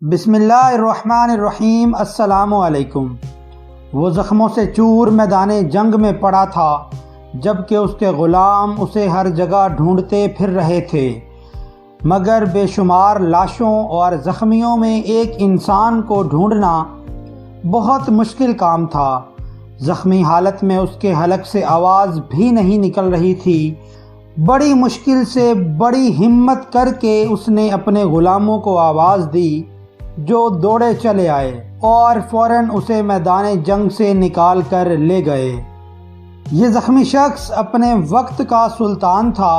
بسم اللہ الرحمن الرحیم۔ السلام علیکم۔ وہ زخموں سے چور میدان جنگ میں پڑا تھا، جبکہ اس کے غلام اسے ہر جگہ ڈھونڈتے پھر رہے تھے، مگر بے شمار لاشوں اور زخمیوں میں ایک انسان کو ڈھونڈنا بہت مشکل کام تھا۔ زخمی حالت میں اس کے حلق سے آواز بھی نہیں نکل رہی تھی۔ بڑی مشکل سے بڑی ہمت کر کے اس نے اپنے غلاموں کو آواز دی، جو دوڑے چلے آئے اور فوراً اسے میدان جنگ سے نکال کر لے گئے۔ یہ زخمی شخص اپنے وقت کا سلطان تھا،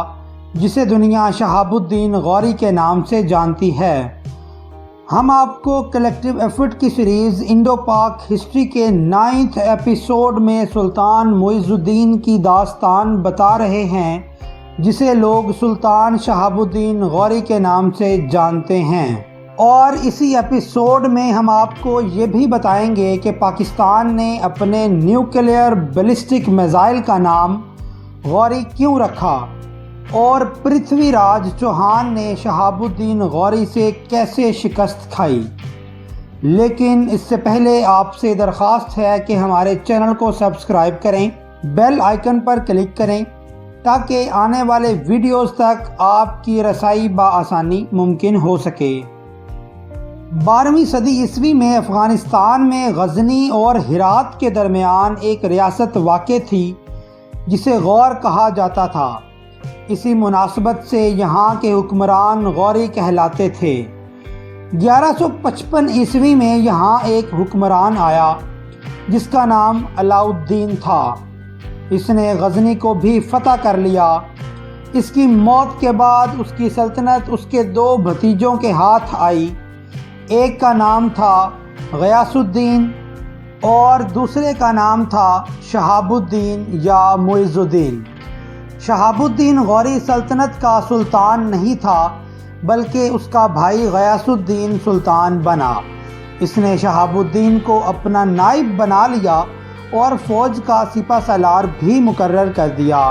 جسے دنیا شہاب-ud-دین غوری کے نام سے جانتی ہے۔ ہم آپ کو کلیکٹیو ایفرٹ کی سیریز انڈو پاک ہسٹری کے 9 ایپیسوڈ میں سلطان معیز-ud-دین کی داستان بتا رہے ہیں، جسے لوگ سلطان شہاب-ud-دین غوری کے نام سے جانتے ہیں۔ اور اسی ایپیسوڈ میں ہم آپ کو یہ بھی بتائیں گے کہ پاکستان نے اپنے نیوکلیئر بیلسٹک میزائل کا نام غوری کیوں رکھا، اور پرتھوی راج چوہان نے شہاب-ud-دین غوری سے کیسے شکست کھائی۔ لیکن اس سے پہلے آپ سے درخواست ہے کہ ہمارے چینل کو سبسکرائب کریں، بیل آئیکن پر کلک کریں تاکہ آنے والے ویڈیوز تک آپ کی رسائی بآسانی ممکن ہو سکے۔ 12ویں صدی عیسوی میں افغانستان میں غزنی اور ہرات کے درمیان ایک ریاست واقع تھی جسے غور کہا جاتا تھا۔ اسی مناسبت سے یہاں کے حکمران غوری کہلاتے تھے۔ 1155 عیسوی میں یہاں ایک حکمران آیا جس کا نام علاؤ-الدین تھا۔ اس نے غزنی کو بھی فتح کر لیا۔ اس کی موت کے بعد اس کی سلطنت اس کے 2 بھتیجوں کے ہاتھ آئی۔ ایک کا نام تھا غیاث-الدین اور دوسرے کا نام تھا شہاب-ud-دین یا معیز-ud-دین۔ شہاب-ud-دین غوری سلطنت کا سلطان نہیں تھا، بلکہ اس کا بھائی غیاث-الدین سلطان بنا۔ اس نے شہاب-ud-دین کو اپنا نائب بنا لیا اور فوج کا سپہ سالار بھی مقرر کر دیا۔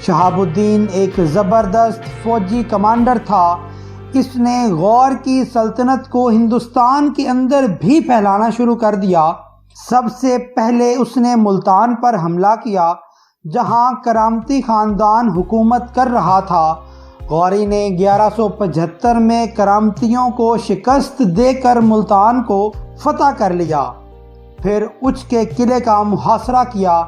شہاب-ud-دین ایک زبردست فوجی کمانڈر تھا۔ اس نے غور کی سلطنت کو ہندوستان کے اندر بھی پھیلانا شروع کر دیا۔ سب سے پہلے اس نے ملتان پر حملہ کیا، جہاں کرامتی خاندان حکومت کر رہا تھا۔ غوری نے 1175 میں کرامتیوں کو شکست دے کر ملتان کو فتح کر لیا، پھر اچ کے قلعے کا محاصرہ کیا۔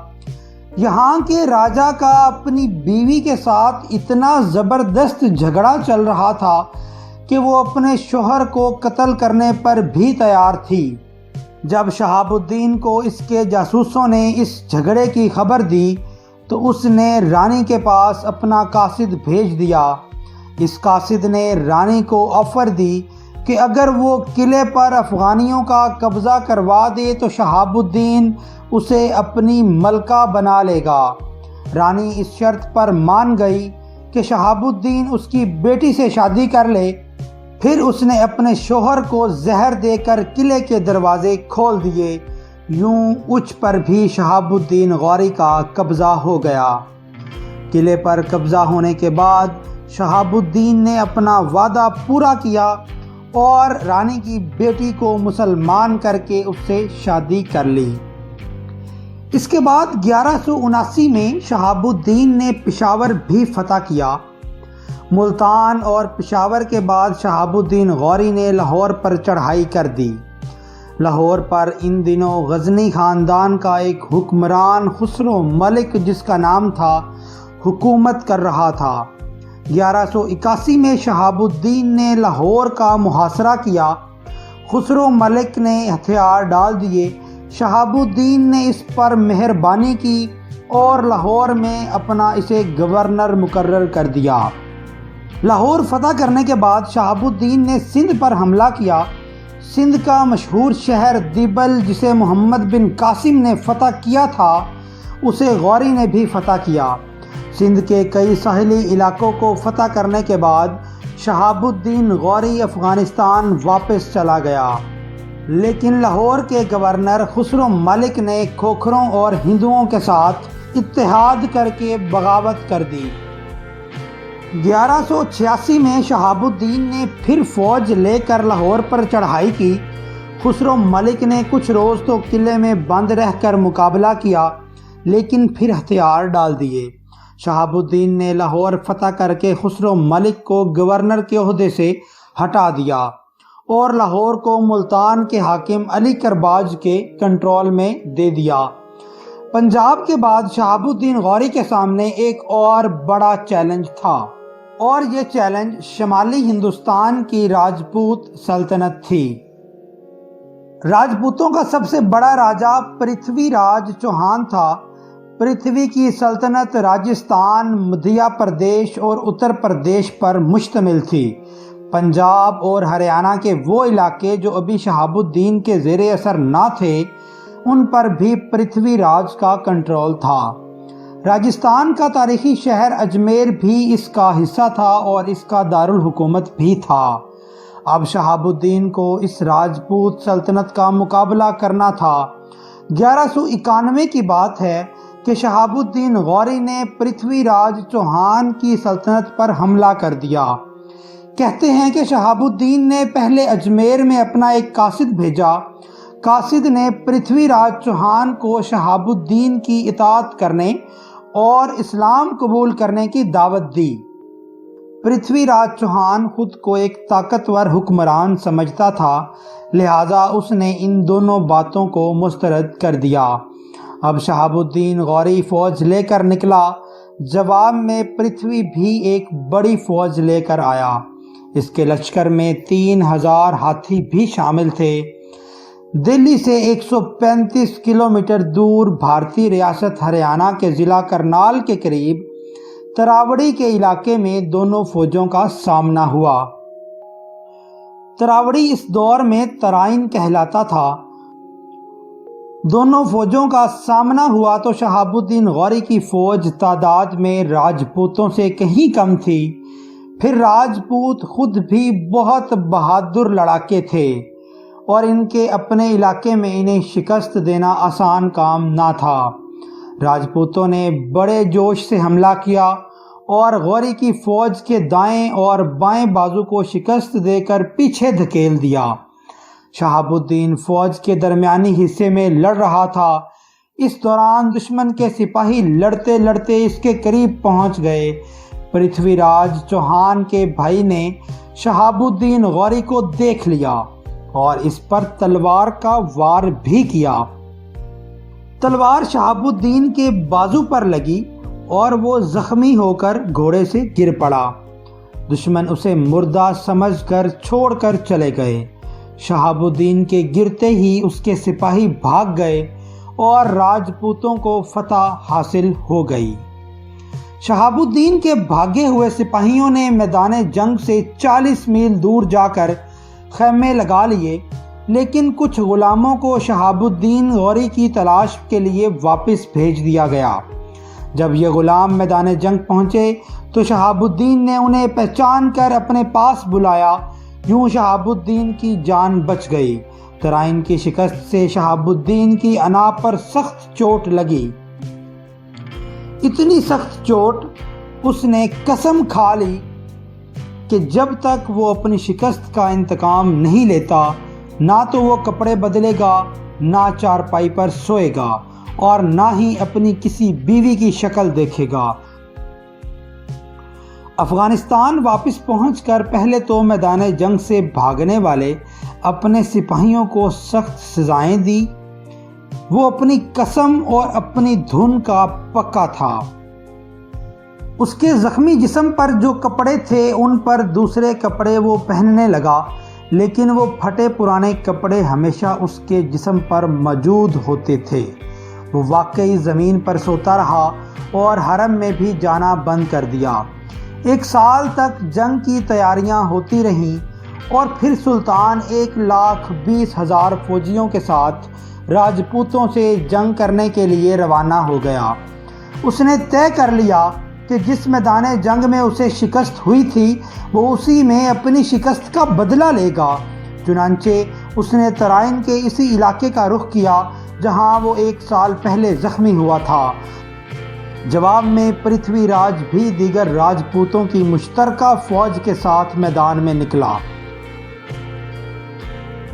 یہاں کے راجا کا اپنی بیوی کے ساتھ اتنا زبردست جھگڑا چل رہا تھا کہ وہ اپنے شوہر کو قتل کرنے پر بھی تیار تھی۔ جب شہاب-ud-دین کو اس کے جاسوسوں نے اس جھگڑے کی خبر دی تو اس نے رانی کے پاس اپنا قاصد بھیج دیا۔ اس قاصد نے رانی کو آفر دی کہ اگر وہ قلعے پر افغانیوں کا قبضہ کروا دے تو شہاب-ud-دین اسے اپنی ملکہ بنا لے گا۔ رانی اس شرط پر مان گئی کہ شہاب-ud-دین اس کی بیٹی سے شادی کر لے۔ پھر اس نے اپنے شوہر کو زہر دے کر قلعے کے دروازے کھول دیے۔ یوں اچ پر بھی شہاب-ud-دین غوری کا قبضہ ہو گیا۔ قلعے پر قبضہ ہونے کے بعد شہاب-ud-دین نے اپنا وعدہ پورا کیا اور رانی کی بیٹی کو مسلمان کر کے اس سے شادی کر لی۔ اس کے بعد 1179 میں شہاب-ud-دین نے پشاور بھی فتح کیا۔ ملتان اور پشاور کے بعد شہاب-ud-دین غوری نے لاہور پر چڑھائی کر دی۔ لاہور پر ان دنوں غزنی خاندان کا ایک حکمران خسرو ملک جس کا نام تھا حکومت کر رہا تھا۔ 1181 میں شہاب-ud-دین نے لاہور کا محاصرہ کیا۔ خسرو ملک نے ہتھیار ڈال دیے۔ شہاب-ud-دین نے اس پر مہربانی کی اور لاہور میں اپنا اسے گورنر مقرر کر دیا۔ لاہور فتح کرنے کے بعد شہاب-ud-دین نے سندھ پر حملہ کیا۔ سندھ کا مشہور شہر دیبل جسے محمد بن قاسم نے فتح کیا تھا، اسے غوری نے بھی فتح کیا۔ سندھ کے کئی ساحلی علاقوں کو فتح کرنے کے بعد شہاب-ud-دین غوری افغانستان واپس چلا گیا، لیکن لاہور کے گورنر خسرو ملک نے کھوکھروں اور ہندوؤں کے ساتھ اتحاد کر کے بغاوت کر دی۔ 1186 میں شہاب الدین نے پھر فوج لے کر لاہور پر چڑھائی کی۔ خسرو ملک نے کچھ روز تو قلعے میں بند رہ کر مقابلہ کیا، لیکن پھر ہتھیار ڈال دیے۔ شہاب الدین نے لاہور فتح کر کے خسرو ملک کو گورنر کے عہدے سے ہٹا دیا اور لاہور کو ملتان کے حاکم علی کرباج کے کنٹرول میں دے دیا۔ پنجاب کے بعد شہاب الدین غوری کے سامنے ایک اور بڑا چیلنج تھا، اور یہ چیلنج شمالی ہندوستان کی راجپوت سلطنت تھی۔ راجپوتوں کا سب سے بڑا راجا پرتھوی راج چوہان تھا۔ پرتھوی کی سلطنت راجستھان، مدھیہ پردیش اور اتر پردیش پر مشتمل تھی۔ پنجاب اور ہریانہ کے وہ علاقے جو ابھی شہاب الدین کے زیر اثر نہ تھے، ان پر بھی پرتھوی راج کا کنٹرول تھا۔ راجستھان کا تاریخی شہر اجمیر بھی اس کا حصہ تھا اور اس کا دارالحکومت بھی تھا۔ اب شہاب الدین کو اس راجپوت سلطنت کا مقابلہ کرنا تھا۔ 1191 کی بات ہے کہ شہاب الدین غوری نے پرتھوی راج چوہان کی سلطنت پر حملہ کر دیا۔ کہتے ہیں کہ شہاب الدین نے پہلے اجمیر میں اپنا ایک قاصد بھیجا۔ قاصد نے پرتھوی راج چوہان کو شہاب الدین کی اطاعت کرنے اور اسلام قبول کرنے کی دعوت دی۔ پرتھوی راج چوہان خود کو ایک طاقتور حکمران سمجھتا تھا، لہٰذا اس نے ان دونوں باتوں کو مسترد کر دیا۔ اب شہاب الدین غوری فوج لے کر نکلا۔ جواب میں پرتھوی بھی ایک بڑی فوج لے کر آیا۔ اس کے لشکر میں 3000 ہاتھی بھی شامل تھے۔ دلی سے 135 کلومیٹر دور بھارتی ریاست ہریانہ کے ضلع کرنال کے قریب تراوڑی کے علاقے میں دونوں فوجوں کا سامنا ہوا۔ تراوڑی اس دور میں ترائن کہلاتا تھا۔ دونوں فوجوں کا سامنا ہوا تو شہاب الدین غوری کی فوج تعداد میں راجپوتوں سے کہیں کم تھی۔ پھر راجپوت خود بھی بہت بہادر لڑاکے تھے اور ان کے اپنے علاقے میں انہیں شکست دینا آسان کام نہ تھا۔ راجپوتوں نے بڑے جوش سے حملہ کیا اور غوری کی فوج کے دائیں اور بائیں بازو کو شکست دے کر پیچھے دھکیل دیا۔ شہاب الدین فوج کے درمیانی حصے میں لڑ رہا تھا۔ اس دوران دشمن کے سپاہی لڑتے لڑتے اس کے قریب پہنچ گئے۔ پرتھوی راج چوہان کے بھائی نے شہاب الدین غوری کو دیکھ لیا اور اس پر تلوار کا وار بھی کیا۔ تلوار شہاب الدین کے بازو پر لگی اور وہ زخمی ہو کر گھوڑے سے گر پڑا۔ دشمن اسے مردہ سمجھ کر چھوڑ کر چلے گئے۔ شہاب الدین کے گرتے ہی اس کے سپاہی بھاگ گئے اور راجپوتوں کو فتح حاصل ہو گئی۔ شہاب الدین کے بھاگے ہوئے سپاہیوں نے میدان جنگ سے 40 میل دور جا کر خیمے لگا لیے، لیکن کچھ غلاموں کو شہاب الدین غوری کی تلاش کے لیے واپس بھیج دیا گیا۔ جب یہ غلام میدان جنگ پہنچے تو شہاب الدین نے انہیں پہچان کر اپنے پاس بلایا۔ یوں شہاب الدین کی جان بچ گئی۔ ترائن کی شکست سے شہاب الدین کی انا پر سخت چوٹ لگی۔ اتنی سخت چوٹ اس نے قسم کھا لی کہ جب تک وہ اپنی شکست کا انتقام نہیں لیتا، نہ تو وہ کپڑے بدلے گا، نہ چارپائی پر سوئے گا اور نہ ہی اپنی کسی بیوی کی شکل دیکھے گا۔ افغانستان واپس پہنچ کر پہلے تو میدان جنگ سے بھاگنے والے اپنے سپاہیوں کو سخت سزائیں دی۔ وہ اپنی قسم اور اپنی دھن کا پکا تھا۔ اس کے زخمی جسم پر جو کپڑے تھے ان پر دوسرے کپڑے وہ پہننے لگا، لیکن وہ پھٹے پرانے کپڑے ہمیشہ اس کے جسم پر موجود ہوتے تھے۔ وہ واقعی زمین پر سوتا رہا اور حرم میں بھی جانا بند کر دیا۔ 1 سال تک جنگ کی تیاریاں ہوتی رہیں اور پھر سلطان 1,20,000 فوجیوں کے ساتھ راجپوتوں سے جنگ کرنے کے لیے روانہ ہو گیا۔ اس نے طے کر لیا کہ جس میدان جنگ میں اسے شکست ہوئی تھی وہ اسی میں اپنی شکست کا بدلہ لے گا۔ چنانچہ اس نے ترائن کے اسی علاقے کا رخ کیا جہاں وہ 1 سال پہلے زخمی ہوا تھا۔ جواب میں پرتھوی راج بھی دیگر راجپوتوں کی مشترکہ فوج کے ساتھ میدان میں نکلا۔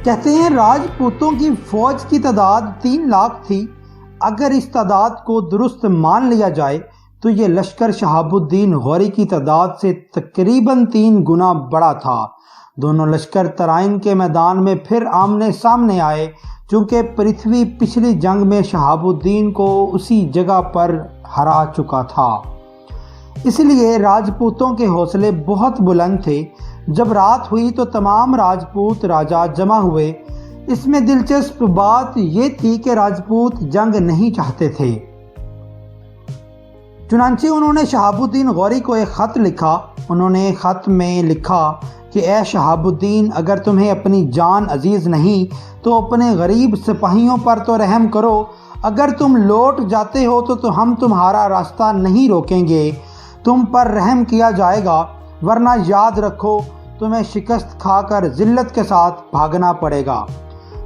کہتے ہیں راجپوتوں کی فوج کی تعداد 3 لاکھ تھی۔ اگر اس تعداد کو درست مان لیا جائے تو یہ لشکر شہاب الدین غوری کی تعداد سے تقریباً 3 گنا بڑا تھا۔ دونوں لشکر ترائن کے میدان میں پھر آمنے سامنے آئے، چونکہ پرتھوی پچھلی جنگ میں شہاب الدین کو اسی جگہ پر ہرا چکا تھا، اس لیے راجپوتوں کے حوصلے بہت بلند تھے۔ جب رات ہوئی تو تمام راجپوت راجا جمع ہوئے۔ اس میں دلچسپ بات یہ تھی کہ راجپوت جنگ نہیں چاہتے تھے، چنانچہ انہوں نے شہاب الدین غوری کو ایک خط لکھا۔ انہوں نے خط میں لکھا کہ اے شہاب الدین، اگر تمہیں اپنی جان عزیز نہیں تو اپنے غریب سپاہیوں پر تو رحم کرو۔ اگر تم لوٹ جاتے ہو تو ہم تمہارا راستہ نہیں روکیں گے، تم پر رحم کیا جائے گا، ورنہ یاد رکھو تمہیں شکست کھا کر ذلت کے ساتھ بھاگنا پڑے گا۔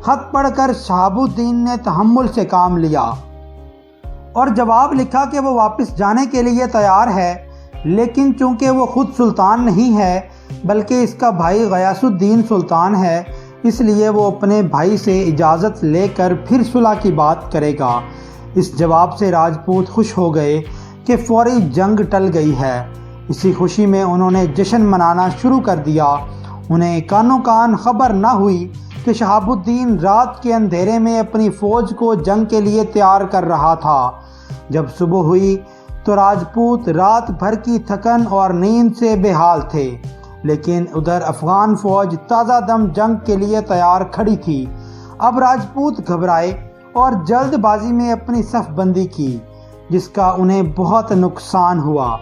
خط پڑھ کر شہاب الدین نے تحمل سے کام لیا اور جواب لکھا کہ وہ واپس جانے کے لیے تیار ہے، لیکن چونکہ وہ خود سلطان نہیں ہے بلکہ اس کا بھائی غیاث الدین سلطان ہے، اس لیے وہ اپنے بھائی سے اجازت لے کر پھر صلح کی بات کرے گا۔ اس جواب سے راجپوت خوش ہو گئے کہ فوری جنگ ٹل گئی ہے۔ اسی خوشی میں انہوں نے جشن منانا شروع کر دیا۔ انہیں کانوں کان خبر نہ ہوئی کہ شہاب الدین رات کے اندھیرے میں اپنی فوج کو جنگ کے لیے تیار کر رہا تھا۔ جب صبح ہوئی تو راجپوت رات بھر کی تھکن اور نیند سے بے حال تھے، لیکن ادھر افغان فوج تازہ دم جنگ کے لیے تیار کھڑی تھی۔ اب راجپوت گھبرائے اور جلد بازی میں اپنی صف بندی کی، جس کا انہیں بہت نقصان ہوا۔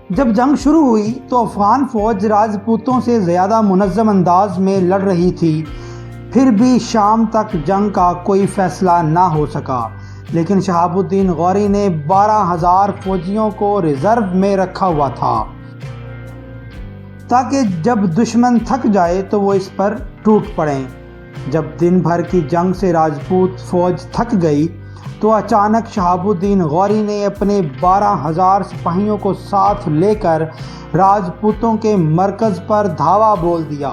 جب جنگ شروع ہوئی تو افغان فوج راجپوتوں سے زیادہ منظم انداز میں لڑ رہی تھی، پھر بھی شام تک جنگ کا کوئی فیصلہ نہ ہو سکا۔ لیکن شہاب الدین غوری نے 12,000 فوجیوں کو ریزرو میں رکھا ہوا تھا تاکہ جب دشمن تھک جائے تو وہ اس پر ٹوٹ پڑیں۔ جب دن بھر کی جنگ سے راجپوت فوج تھک گئی تو اچانک شہاب الدین غوری نے اپنے 12,000 سپاہیوں کو ساتھ لے کر راجپوتوں کے مرکز پر دھاوا بول دیا۔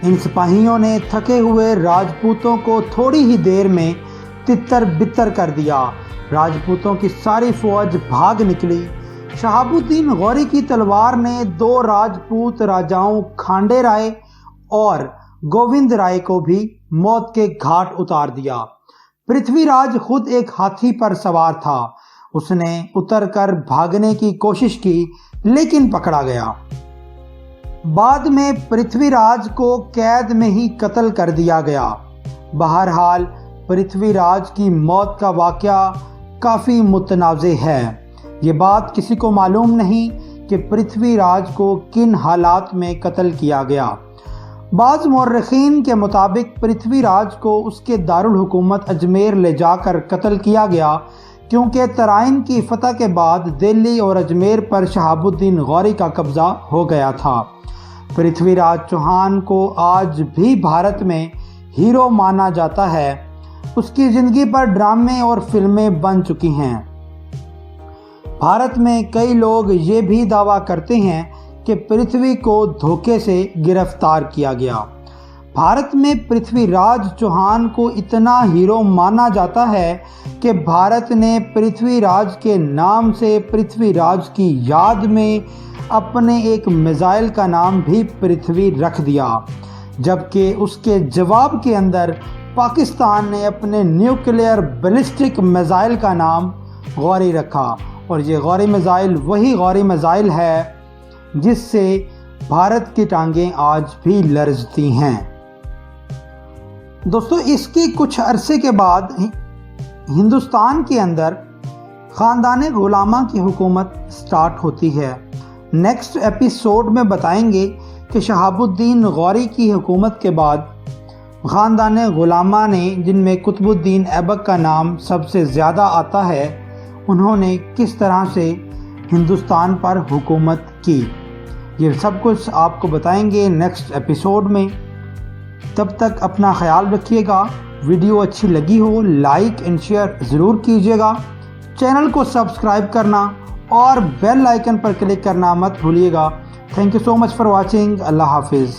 ان سپاہیوں نے تھکے ہوئے راجپوتوں کو تھوڑی ہی دیر میں تتر بتر کر دیا۔ راجپوتوں کی ساری فوج بھاگ نکلی۔ شہاب الدین غوری کی تلوار نے 2 راجپوت راجاؤں کھانڈے رائے اور گووند رائے کو بھی موت کے گھاٹ اتار دیا۔ پرتھوی راج خود ایک ہاتھی پر سوار تھا۔ اس نے اتر کر بھاگنے کی کوشش کی لیکن پکڑا گیا۔ بعد میں پرتھوی راج کو قید میں ہی قتل کر دیا گیا۔ بہرحال پرتھوی راج کی موت کا واقعہ کافی متنازع ہے۔ یہ بات کسی کو معلوم نہیں کہ پرتھوی راج کو کن حالات میں قتل کیا گیا۔ بعض مورخین کے مطابق پرتھوی راج کو اس کے دارالحکومت اجمیر لے جا کر قتل کیا گیا، کیونکہ ترائن کی فتح کے بعد دہلی اور اجمیر پر شہاب الدین غوری کا قبضہ ہو گیا تھا۔ پرتھوی راج چوہان کو آج بھی بھارت میں ہیرو مانا جاتا ہے۔ اس کی زندگی پر ڈرامے اور فلمیں بن چکی ہیں۔ بھارت میں کئی لوگ یہ بھی دعویٰ کرتے ہیں کہ پرتھوی کو دھوکے سے گرفتار کیا گیا۔ بھارت میں پرتھوی راج چوہان کو اتنا ہیرو مانا جاتا ہے کہ بھارت نے پرتھوی راج کے نام سے پرتھوی راج کی یاد میں اپنے ایک میزائل کا نام بھی پرتھوی رکھ دیا، جبکہ اس کے جواب کے اندر پاکستان نے اپنے نیوکلیئر بیلسٹک میزائل کا نام غوری رکھا، اور یہ غوری میزائل وہی غوری میزائل ہے جس سے بھارت کی ٹانگیں آج بھی لرزتی ہیں۔ دوستو، اس کے کچھ عرصے کے بعد ہندوستان کے اندر خاندان غلامہ کی حکومت سٹارٹ ہوتی ہے۔ نیکسٹ ایپیسوڈ میں بتائیں گے کہ شہاب الدین غوری کی حکومت کے بعد خاندان غلامہ نے، جن میں قطب الدین ایبک کا نام سب سے زیادہ آتا ہے، انہوں نے کس طرح سے ہندوستان پر حکومت کی۔ یہ سب کچھ آپ کو بتائیں گے نیکسٹ ایپیسوڈ میں۔ تب تک اپنا خیال رکھیے گا۔ ویڈیو اچھی لگی ہو لائک اینڈ شیئر ضرور کیجیے گا. چینل کو سبسکرائب کرنا اور بیل آئیکن پر کلک کرنا مت بھولیے گا. Thank you so much for watching. اللہ حافظ.